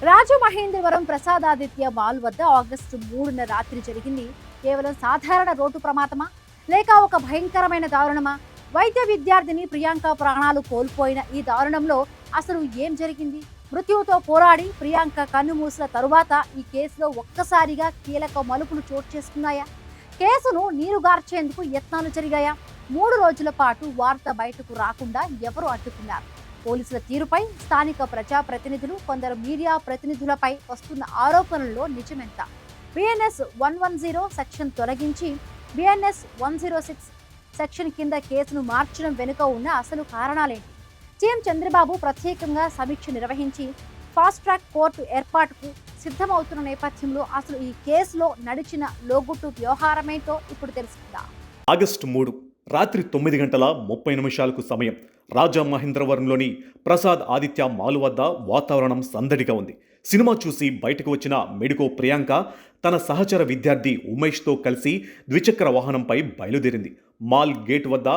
Rajamahendravaram Prasadaditya mall వద్ద August 3న రాత్రి జరిగింది కేవలం సాధారణ రోడ్డు ప్రమాదమా లేక ఒక భయంకరమైన దారుణమా? వైద్య విద్యార్థిని ప్రియాంక ప్రాణాలు కోల్పోయిన ఈ దారుణంలో అసలు ఏం జరిగింది? మృత్యువుతో పోరాడి ప్రియాంక కన్ను మూసిన తరువాత ఈ కేసులో ఒక్కసారిగా కీలక మలుపులు చోటు చేసుకున్నాయా? కేసును నీరుగార్చేందుకు యత్నాలు జరిగాయా? 3 రోజుల పాటు వార్త బయటకు రాకుండా ఎవరు అడ్డుకున్నారు? పోలీసుల తీరుపై స్థానిక ప్రజాప్రతినిధులు, కొందరు మీడియా ప్రతినిధులపై వస్తున్న ఆరోపణల్లో నిజమెంత? బిఎన్ఎస్ 110 సెక్షన్ తొలగించి బిఎన్ఎస్ 106 సెక్షన్ కింద కేసును మార్చడం వెనుక ఉన్న అసలు కారణాలేంటి? సీఎం చంద్రబాబు ప్రత్యేకంగా సమీక్ష నిర్వహించి ఫాస్ట్ ట్రాక్ కోర్టు ఏర్పాటుకు సిద్ధమవుతున్న నేపథ్యంలో అసలు ఈ కేసులో నడిచిన లోగుట్టు వ్యవహారమేంటో ఇప్పుడు తెలుసుకుందాం. ఆగస్టు 3 రాత్రి 9:30 సమయం. రాజమహేంద్రవరంలోని ప్రసాద్ ఆదిత్య మాల్ వద్ద వాతావరణం సందడిగా ఉంది. సినిమా చూసి బయటకు వచ్చిన మెడికో ప్రియాంక తన సహచర విద్యార్థి ఉమేష్తో కలిసి ద్విచక్ర వాహనంపై బయలుదేరింది. మాల్ గేట్ వద్ద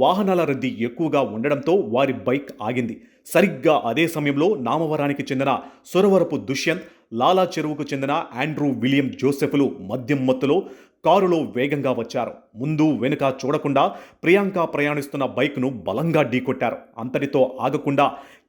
వాహనాల రద్దీ ఎక్కువగా ఉండడంతో వారి బైక్ ఆగింది. సరిగ్గా అదే సమయంలో నామవరానికి చెందిన సురవరపు దుష్యంత్, లాలా చెరువుకు చెందిన ఆండ్రూ విలియం జోసెఫ్లు మద్యం మత్తులో కారులో వేగంగా వచ్చారు. ముందు వెనుక చూడకుండా ప్రియాంక ప్రయాణిస్తున్న బైక్ను బలంగా ఢీకొట్టారు. అంతటితో ఆగకుండా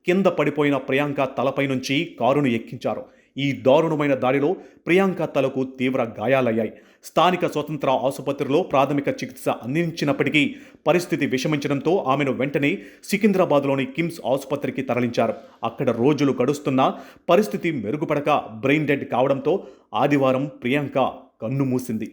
కింద పడిపోయిన ప్రియాంక తలపై నుంచి కారును ఎక్కించారు. ఈ దారుణమైన దాడిలో ప్రియాంక తలకు తీవ్ర గాయాలయ్యాయి. స్థానిక స్వతంత్ర ఆసుపత్రిలో ప్రాథమిక చికిత్స అందించినప్పటికీ పరిస్థితి విషమించడంతో ఆమెను వెంటనే సికింద్రాబాద్లోని కిమ్స్ ఆసుపత్రికి తరలించారు. అక్కడ రోజులు గడుస్తున్నా పరిస్థితి మెరుగుపడక బ్రెయిన్ డెడ్ కావడంతో ఆదివారం ప్రియాంక కన్ను మూసింది.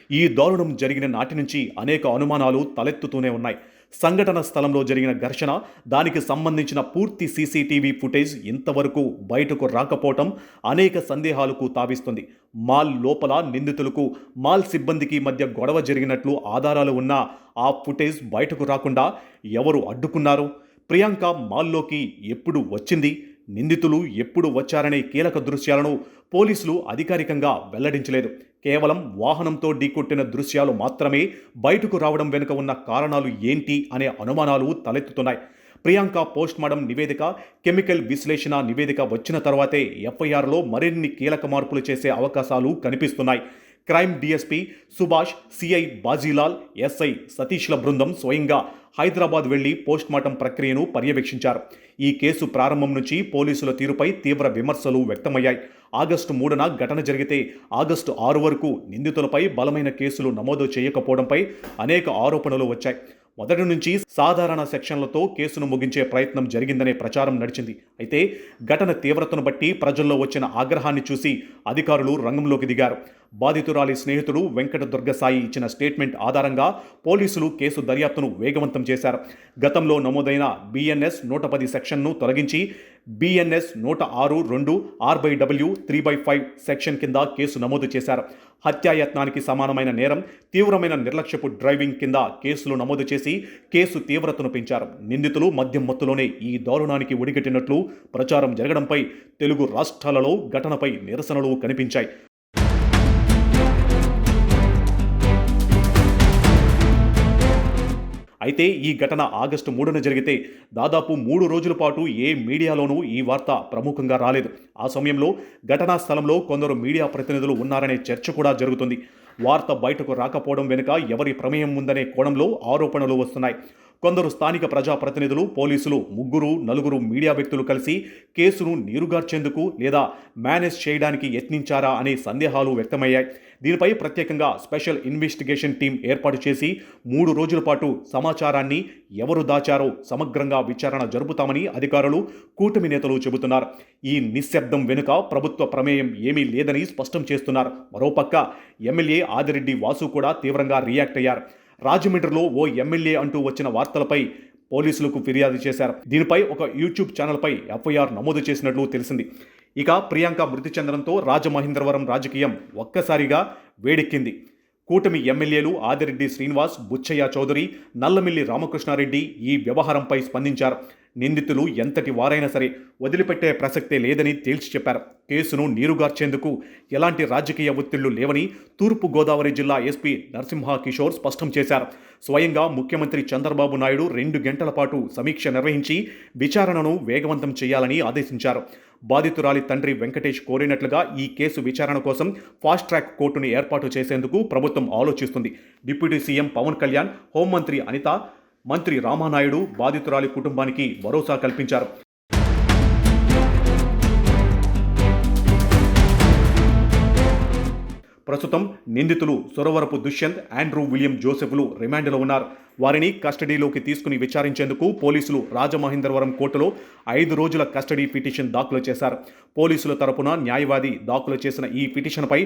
ఈ దారుణం జరిగిన నాటి నుంచి అనేక అనుమానాలు తలెత్తుతూనే ఉన్నాయి. సంఘటన స్థలంలో జరిగిన ఘర్షణ, దానికి సంబంధించిన పూర్తి సీసీటీవీ ఫుటేజ్ ఇంతవరకు బయటకు రాకపోవటం అనేక సందేహాలకు తావిస్తుంది. మాల్ లోపల నిందితులకు, మాల్ సిబ్బందికి మధ్య గొడవ జరిగినట్లు ఆధారాలు ఉన్నా ఆ ఫుటేజ్ బయటకు రాకుండా ఎవరు అడ్డుకున్నారు? ప్రియాంక మాల్లోకి ఎప్పుడు వచ్చింది? నిందితులు ఎప్పుడు వచ్చారనే కీలక దృశ్యాలను పోలీసులు అధికారికంగా వెల్లడించలేదు. కేవలం వాహనంతో ఢీకొట్టిన దృశ్యాలు మాత్రమే బయటకు రావడం వెనుక ఉన్న కారణాలు ఏంటి అనే అనుమానాలు తలెత్తుతున్నాయి. ప్రియాంక పోస్ట్మార్టం నివేదిక, కెమికల్ విశ్లేషణ నివేదిక వచ్చిన తర్వాతే ఎఫ్ఐఆర్లో మరిన్ని కీలక మార్పులు చేసే అవకాశాలు కనిపిస్తున్నాయి. Crime DSP Subhash, CI Bajilal, SI సతీష్ల బృందం స్వయంగా హైదరాబాద్ వెళ్లి పోస్ట్మార్టం ప్రక్రియను పర్యవేక్షించారు. ఈ కేసు ప్రారంభం నుంచి పోలీసుల తీరుపై తీవ్ర విమర్శలు వ్యక్తమయ్యాయి. ఆగస్టు 3న ఘటన జరిగితే ఆగస్టు 6 వరకు నిందితులపై బలమైన కేసులు నమోదు చేయకపోవడంపై అనేక ఆరోపణలు వచ్చాయి. మొదటి నుంచి సాధారణ సెక్షన్లతో కేసును ముగించే ప్రయత్నం జరిగిందనే ప్రచారం నడిచింది. అయితే ఘటన తీవ్రతను బట్టి ప్రజల్లో వచ్చిన ఆగ్రహాన్ని చూసి అధికారులు రంగంలోకి దిగారు. బాధితురాలి స్నేహితుడు వెంకట దుర్గసాయి ఇచ్చిన స్టేట్మెంట్ ఆధారంగా పోలీసులు కేసు దర్యాప్తును వేగవంతం చేశారు. గతంలో నమోదైన బిఎన్ఎస్ 110 సెక్షన్ను తొలగించి బిఎన్ఎస్ 106(2) RW 3/5 సెక్షన్ కింద కేసు నమోదు చేశారు. హత్యాయత్నానికి సమానమైన నేరం, తీవ్రమైన నిర్లక్ష్యపు డ్రైవింగ్ కింద కేసులు నమోదు చేసి కేసు తీవ్రతను పెంచారు. నిందితులు మద్యం మత్తులోనే ఈ దారుణానికి ఒడిగట్టినట్లు ప్రచారం జరగడంపై తెలుగు రాష్ట్రాలలో ఘటనపై నిరసనలు కనిపించాయి. అయితే ఈ ఘటన ఆగస్టు 3న జరిగితే దాదాపు 3 రోజుల పాటు ఏ మీడియాలోనూ ఈ వార్త ప్రముఖంగా రాలేదు. ఆ సమయంలో ఘటనా స్థలంలో కొందరు మీడియా ప్రతినిధులు ఉన్నారనే చర్చ కూడా జరుగుతుంది. వార్త బయటకు రాకపోవడం వెనుక ఎవరి ప్రమేయం ఉందనే కోణంలో ఆరోపణలు వస్తున్నాయి. కొందరు స్థానిక ప్రజాప్రతినిధులు, పోలీసులు, 3-4 మీడియా వ్యక్తులు కలిసి కేసును నీరుగార్చేందుకు లేదా మేనేజ్ చేయడానికి యత్నించారా అనే సందేహాలు వ్యక్తమయ్యాయి. దీనిపై ప్రత్యేకంగా స్పెషల్ ఇన్వెస్టిగేషన్ టీం ఏర్పాటు చేసి 3 రోజుల పాటు సమాచారాన్ని ఎవరు దాచారో సమగ్రంగా విచారణ జరుపుతామని అధికారులు, కూటమి నేతలు చెబుతున్నారు. ఈ నిశ్శబ్దం వెనుక ప్రభుత్వ ప్రమేయం ఏమీ లేదని స్పష్టం చేస్తున్నారు. మరోపక్క ఎమ్మెల్యే ఆదిరెడ్డి వాసు కూడా తీవ్రంగా రియాక్ట్ అయ్యారు. రాజమండ్రిలో ఓ ఎమ్మెల్యే అంటూ వచ్చిన వార్తలపై పోలీసులకు ఫిర్యాదు చేశారు. దీనిపై ఒక యూట్యూబ్ ఛానల్పై ఎఫ్ఐఆర్ నమోదు చేసినట్లు తెలిసింది. ఇక ప్రియాంక మృతి చెందడంతో రాజమహేంద్రవరం రాజకీయం ఒక్కసారిగా వేడెక్కింది. కూటమి ఎమ్మెల్యేలు ఆదిరెడ్డి శ్రీనివాస్, బుచ్చయ్య చౌదరి, నల్లమిల్లి రామకృష్ణారెడ్డి ఈ వ్యవహారంపై స్పందించారు. నిందితులు ఎంతటి వారైనా సరే వదిలిపెట్టే ప్రసక్తే లేదని తేల్చి చెప్పారు. కేసును నీరుగార్చేందుకు ఎలాంటి రాజకీయ ఒత్తిళ్లు లేవని తూర్పు గోదావరి జిల్లా ఎస్పీ నరసింహ కిషోర్ స్పష్టం చేశారు. స్వయంగా ముఖ్యమంత్రి చంద్రబాబు నాయుడు 2 గంటల పాటు సమీక్ష నిర్వహించి విచారణను వేగవంతం చేయాలని ఆదేశించారు. బాధితురాలి తండ్రి వెంకటేష్ కోరినట్లుగా ఈ కేసు విచారణ కోసం ఫాస్ట్ ట్రాక్ కోర్టును ఏర్పాటు చేసేందుకు ప్రభుత్వం ఆలోచిస్తుంది. డిప్యూటీ సీఎం పవన్ కళ్యాణ్, హోంమంత్రి అనిత, మంత్రి రామానాయుడు బాధితురాలి కుటుంబానికి భరోసా కల్పించారు. ప్రస్తుతం నిందితులు సురవరపు దుష్యంత్, ఆండ్రూ విలియం జోసెఫ్లు రిమాండ్లో ఉన్నారు. వారిని కస్టడీలోకి తీసుకుని విచారించేందుకు పోలీసులు రాజమహేంద్రవరం కోర్టులో 5 రోజుల కస్టడీ పిటిషన్ దాఖలు చేశారు. పోలీసుల తరపున న్యాయవాది దాఖలు చేసిన ఈ పిటిషన్పై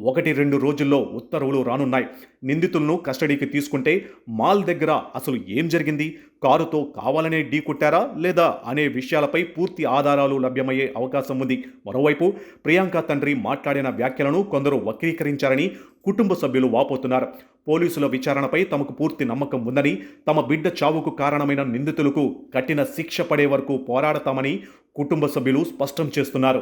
1-2 రోజుల్లో ఉత్తర్వులు రానున్నాయి. నిందితులను కస్టడీకి తీసుకుంటే మాల్ దగ్గర అసలు ఏం జరిగింది, కారుతో కావాలనే ఢీకొట్టారా లేదా అనే విషయాలపై పూర్తి ఆధారాలు లభ్యమయ్యే అవకాశం ఉంది. మరోవైపు ప్రియాంక తండ్రి మాట్లాడిన వ్యాఖ్యలను కొందరు వక్రీకరించారని కుటుంబ సభ్యులు వాపోతున్నారు. పోలీసుల విచారణపై తమకు పూర్తి నమ్మకం ఉందని, తమ బిడ్డ చావుకు కారణమైన నిందితులకు కఠిన శిక్ష పడే వరకు పోరాడతామని కుటుంబ సభ్యులు స్పష్టం చేస్తున్నారు.